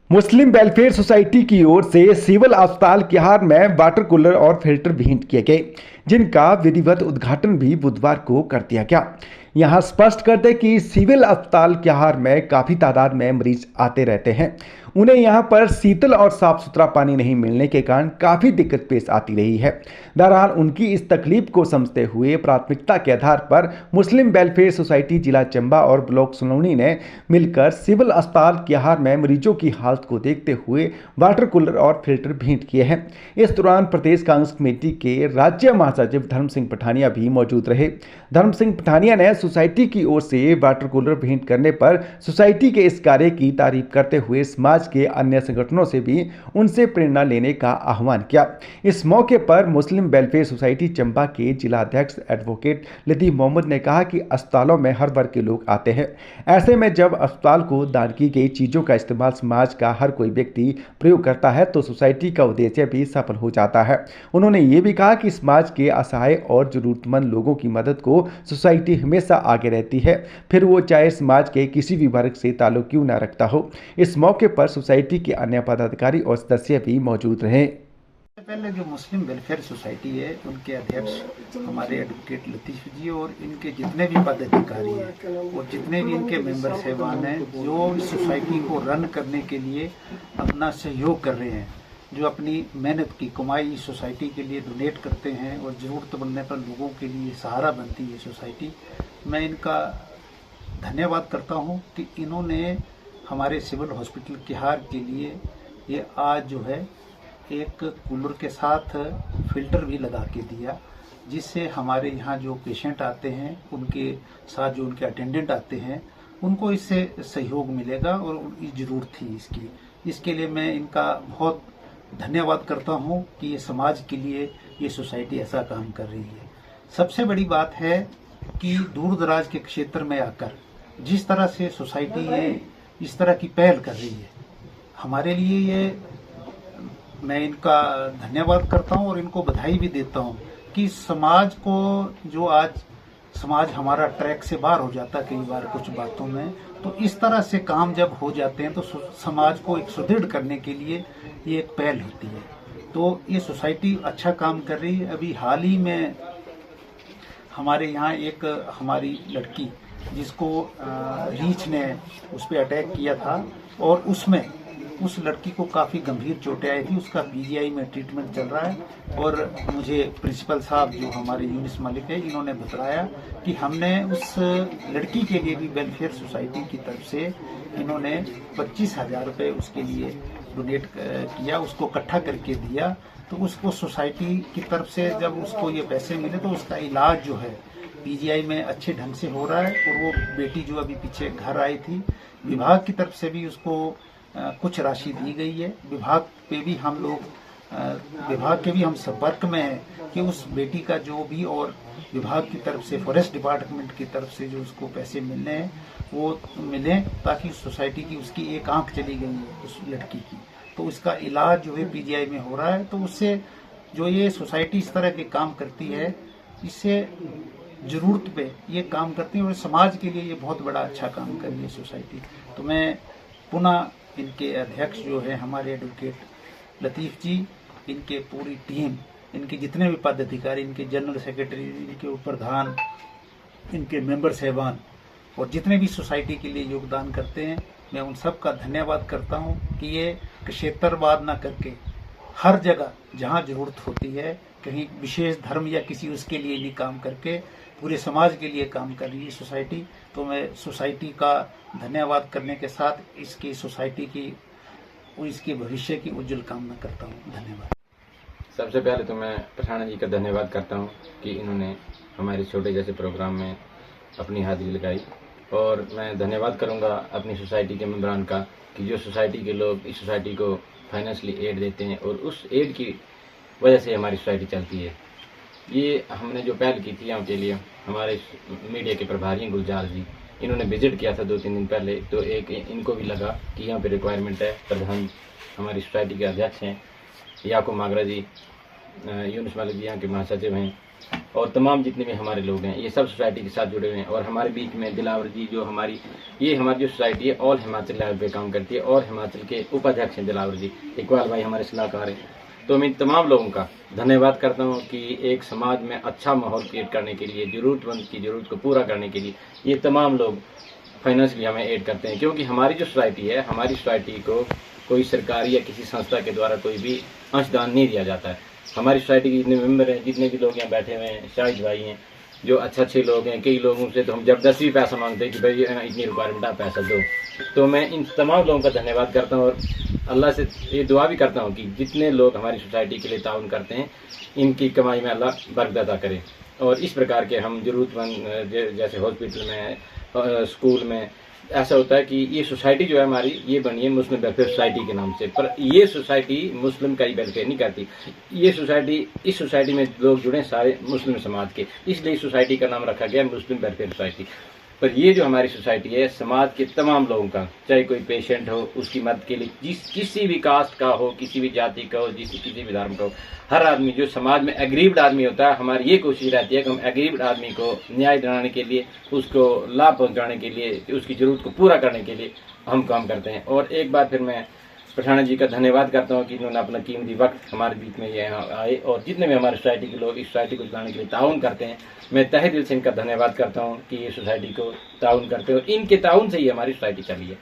मुस्लिम welfare society की ओर से civil अस्पताल किहार में वाटर कूलर और फिल्टर भेंट किए गए, जिनका विधिवत उद्घाटन भी बुधवार को कर दिया गया। यहां स्पष्ट कर दें कि सिविल अस्पताल किहार में काफ़ी तादाद में मरीज आते रहते हैं। उन्हें यहां पर शीतल और साफ सुथरा पानी नहीं मिलने के कारण काफ़ी दिक्कत पेश आती रही है। बहरहाल उनकी इस तकलीफ को समझते हुए प्राथमिकता के आधार पर मुस्लिम वेलफेयर सोसाइटी जिला चंबा और ब्लॉक सुनौनी ने मिलकर सिविल अस्पताल किहार में मरीजों की हालत को देखते हुए वाटर कूलर और फिल्टर भेंट किए हैं। इस दौरान प्रदेश कांग्रेस कमेटी के राज्य महासचिव धर्म सिंह पठानिया भी मौजूद रहे। धर्म सिंह पठानिया ने सोसाइटी की ओर से वाटर कूलर भेंट करने पर सोसाइटी के इस कार्य की तारीफ करते हुए समाज के अन्य संगठनों से भी उनसे प्रेरणा लेने का आह्वान किया। इस मौके पर मुस्लिम वेलफेयर सोसाइटी चंबा के जिला अध्यक्ष एडवोकेट लतीफ मोहम्मद ने कहा कि अस्पतालों में हर वर्ग के लोग आते हैं। ऐसे में जब अस्पताल को दान की गई चीज़ों का इस्तेमाल समाज का हर कोई व्यक्ति प्रयोग करता है तो सोसाइटी का उद्देश्य भी सफल हो जाता है। उन्होंने ये भी कहा कि समाज के असहाय और जरूरतमंद लोगों की मदद को सोसाइटी हमेशा आगे रहती है, फिर वो चाहे समाज के किसी भी वर्ग से ताल्लुक क्यों न रखता हो। इस मौके पर सोसाइटी के अन्य पदाधिकारी और सदस्य भी मौजूद रहे। पहले जो मुस्लिम वेलफेयर सोसाइटी है उनके अध्यक्ष हमारे एडवोकेट लतीफ जी और इनके जितने भी पदाधिकारी हैं और जितने भी इनके मेंबर साहबान हैं जो इस सोसाइटी को रन करने के लिए अपना सहयोग कर रहे हैं, जो अपनी मेहनत की कमाई इस सोसाइटी के लिए डोनेट करते हैं और ज़रूरत पड़ने पर लोगों के लिए सहारा बनती है सोसाइटी। मैं इनका धन्यवाद करता हूँ कि इन्होंने हमारे सिविल हॉस्पिटल किहार के लिए ये आज जो है एक कूलर के साथ फिल्टर भी लगा के दिया, जिससे हमारे यहाँ जो पेशेंट आते हैं उनके साथ जो उनके अटेंडेंट आते हैं उनको इससे सहयोग मिलेगा और उनकी ज़रूरत थी इसके लिए मैं इनका बहुत धन्यवाद करता हूँ कि ये समाज के लिए ये सोसाइटी ऐसा काम कर रही है। सबसे बड़ी बात है कि दूर दराज के क्षेत्र में आकर जिस तरह से सोसाइटी ये इस तरह की पहल कर रही है, हमारे लिए ये मैं इनका धन्यवाद करता हूं और इनको बधाई भी देता हूं कि समाज को जो आज समाज हमारा ट्रैक से बाहर हो जाता है कई बार कुछ बातों में, तो इस तरह से काम जब हो जाते हैं तो समाज को एक सुदृढ़ करने के लिए ये एक पहल होती है। तो ये सोसाइटी अच्छा काम कर रही है। अभी हाल ही में हमारे यहाँ एक हमारी लड़की जिसको रीछ ने उस पर अटैक किया था और उसमें उस लड़की को काफ़ी गंभीर चोटें आई थी, उसका पीजीआई में ट्रीटमेंट चल रहा है। और मुझे प्रिंसिपल साहब जो हमारे यूनिस मालिक है इन्होंने बताया कि हमने उस लड़की के लिए भी वेलफेयर सोसाइटी की तरफ से इन्होंने 25,000 रुपये उसके लिए डोनेट किया, उसको इकट्ठा करके दिया। तो उसको सोसाइटी की तरफ से जब उसको ये पैसे मिले तो उसका इलाज जो है पीजीआई में अच्छे ढंग से हो रहा है। और वो बेटी जो अभी पीछे घर आई थी, विभाग की तरफ से भी उसको कुछ राशि दी गई है। विभाग के भी हम संपर्क में हैं कि उस बेटी का जो भी और विभाग की तरफ से फॉरेस्ट डिपार्टमेंट की तरफ से जो उसको पैसे मिलने हैं वो मिले, ताकि सोसाइटी की उसकी एक आंख चली गई है उस लड़की की, तो उसका इलाज जो है पीजीआई में हो रहा है। तो उससे जो ये सोसाइटी इस तरह के काम करती है, इससे जरूरत पे ये काम करती है और समाज के लिए ये बहुत बड़ा अच्छा काम कर रही है सोसाइटी। तो मैं पुनः इनके अध्यक्ष जो है हमारे एडवोकेट लतीफ जी, इनके पूरी टीम, इनके जितने भी पदाधिकारी, इनके जनरल सेक्रेटरी, इनके प्रधान, इनके मेंबर साहबान और जितने भी सोसाइटी के लिए योगदान करते हैं, मैं उन सब का धन्यवाद करता हूं कि ये क्षेत्रवाद न करके हर जगह जहां जरूरत होती है, कहीं विशेष धर्म या किसी उसके लिए नहीं काम करके पूरे समाज के लिए काम कर रही है सोसाइटी। तो मैं सोसाइटी का धन्यवाद करने के साथ इसकी सोसाइटी की और इसके भविष्य की उज्जवल कामना करता हूँ। धन्यवाद। सबसे पहले तो मैं पठाना जी का धन्यवाद करता हूँ कि इन्होंने हमारे छोटे जैसे प्रोग्राम में अपनी हाजिरी लगाई। और मैं धन्यवाद करूँगा अपनी सोसाइटी के मेम्बरान का कि जो सोसाइटी के लोग इस सोसाइटी को फाइनेंशियली एड देते हैं और उस एड की वजह से हमारी सोसाइटी चलती है। ये हमने जो पहल की थी यहाँ के लिए, हमारे मीडिया के प्रभारी गुलजार जी, इन्होंने विजिट किया था 2-3 दिन पहले, तो एक इनको भी लगा कि यहाँ पे रिक्वायरमेंट है। प्रधान हमारी सोसाइटी के अध्यक्ष हैं याकूब मागरा जी, यूनुस मालिक जी यहाँ के महासचिव हैं, और तमाम जितने भी हमारे लोग हैं ये सब सोसाइटी के साथ जुड़े हुए हैं। और हमारे बीच में दिलावर जी जो हमारी जो सोसाइटी है ऑल हिमाचल लेवल पे काम करती है और हिमाचल के उपाध्यक्ष हैं दिलावर जी, इकबाल भाई हमारे सलाहकार हैं। तो मैं इन तमाम लोगों का धन्यवाद करता हूँ कि एक समाज में अच्छा माहौल क्रिएट करने के लिए, ज़रूरतमंद की ज़रूरत को पूरा करने के लिए ये तमाम लोग फाइनेंशियली हमें एड करते हैं। क्योंकि हमारी जो सोसाइटी है, हमारी सोसाइटी को कोई सरकारी या किसी संस्था के द्वारा कोई भी अंशदान नहीं दिया जाता है। हमारी सोसाइटी के जितने मेंबर हैं, जितने भी लोग यहाँ बैठे हुए हैं, शाहिद भाई हैं जो अच्छे लोग हैं, कई लोगों से तो हम जबरदस्ती भी पैसा मांगते हैं कि भाई इतनी रिक्वायरमेंट आप पैसा दो। तो मैं इन तमाम लोगों का धन्यवाद करता हूँ और अल्लाह से ये दुआ भी करता हूँ कि जितने लोग हमारी सोसाइटी के लिए ताउन करते हैं इनकी कमाई में अल्लाह बरकत अता करे। और इस प्रकार के हम ज़रूरतमंद जैसे हॉस्पिटल में, स्कूल में ऐसा होता है कि ये सोसाइटी जो है हमारी ये बनी है मुस्लिम वेलफेयर सोसाइटी के नाम से, पर ये सोसाइटी मुस्लिम का ही वेलफेयर नहीं करती। ये सोसाइटी, इस सोसाइटी में लोग जुड़े सारे मुस्लिम समाज के, इसलिए इस सोसाइटी का नाम रखा गया मुस्लिम वेलफेयर सोसाइटी। पर ये जो हमारी सोसाइटी है समाज के तमाम लोगों का, चाहे कोई पेशेंट हो उसकी मदद के लिए किसी भी कास्ट का हो, किसी भी जाति का हो, किसी भी धर्म का हो, हर आदमी जो समाज में एग्रीव्ड आदमी होता है, हमारी ये कोशिश रहती है कि हम एग्रीव्ड आदमी को न्याय दिलाने के लिए, उसको लाभ पहुंचाने के लिए, उसकी ज़रूरत को पूरा करने के लिए हम काम करते हैं। और एक बार फिर मैं पठाना जी का धन्यवाद करता हूँ कि इन्होंने अपना कीमती वक्त हमारे बीच में यहाँ आए और जितने भी हमारे सोसाइटी के लोग इस सोसाइटी को चलाने के लिए ताउन करते हैं, मैं तहे दिल से इनका धन्यवाद करता हूँ कि ये सोसाइटी को ताउन करते हैं और इनके ताउन से ही हमारी सोसाइटी चली है।